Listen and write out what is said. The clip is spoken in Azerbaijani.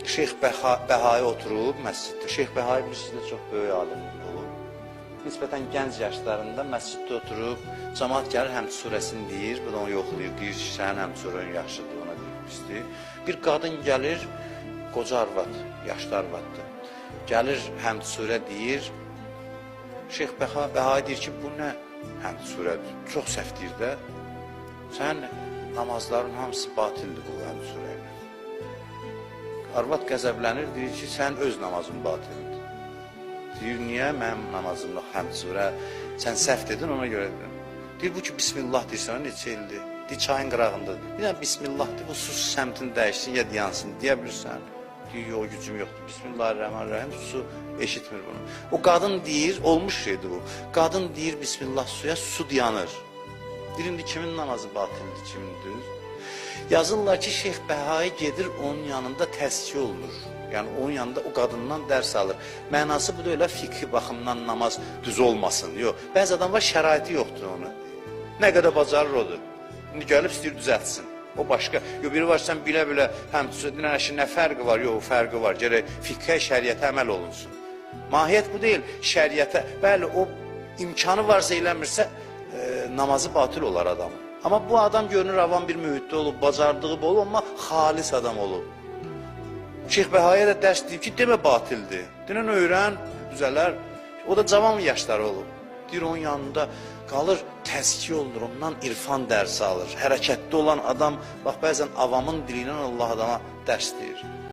Şeyx Bəhai oturub məsciddə. Şeyx Bəhai bilirsiniz, çox böyük alim olub. Nisbətən gənc yaşlarında məsciddə oturub, cəmaat gəlir həmd surəsini deyir, bu da onu yoxlayır, deyir ki, sənin həmd surən yaxşıdır, ona deyir, pisdir. Bir qadın gəlir, qoca arvad, yaşlı arvaddır. Gəlir həmd surə deyir, Şeyx Bəhai deyir ki, bu nə həmd surədir, çox səhv deyir də, sənin namazların hamısı batildir bu həmd surə ilə. Arvad qəzəblənir, deyir ki, sən öz namazın batildir. Deyir, niyə mənim namazımda həmd surə, sən səhv dedin, ona görə dedim. Deyir, bu ki, Bismillah deyirsən, neçə ildir? Deyir, çayın qırağındadır. Bir dənə Bismillah deyir, bu su səmtini dəyişsin, ya diyansın, deyə bilirsən. Deyir, yox, gücüm yoxdur. Bismillahirrahmanirrahim, su eşitmir bunu. O qadın deyir, olmuş şeydir bu. Qadın deyir, Bismillah suya, su dayanır. Deyir, indi kimin namazı batildir, kimindir? Yazırlar ki, Şeyx Bəhai gedir, onun yanında təzkiyə olunur. Yəni, onun yanında o qadından dərs alır. Mənası bu da elə fiqhi baxımdan namaz düz olmasın. Yox, bəzi adam var, şəraiti yoxdur onu. Nə qədər bacarır odur. İndi gəlib istəyir düzəltsin. O başqa. Yox, biri var, sən bilə-bilə həm dinən əşi nə fərqi var? Yox, fərqi var. Gərək fiqhə, şəriətə əməl olunsun. Mahiyyət bu deyil, şəriətə. Bəli, o imkanı varsa eləmirsə, namazı batil olar adamın. Amma bu adam görünür, avam bir mühitdə olub, bacardığı bol, amma xalis adam olub. Şeyx Bəhaiyə də dərs deyib ki, demə batildir. Dinən öyrən, düzələr. O da cavan yaşları olub. Deyir, onun yanında qalır, təzkiyə olunur, ondan irfan dərsi alır. Hərəkətdə olan adam, bax, bəzən avamın dilindən Allah adama dərs deyir.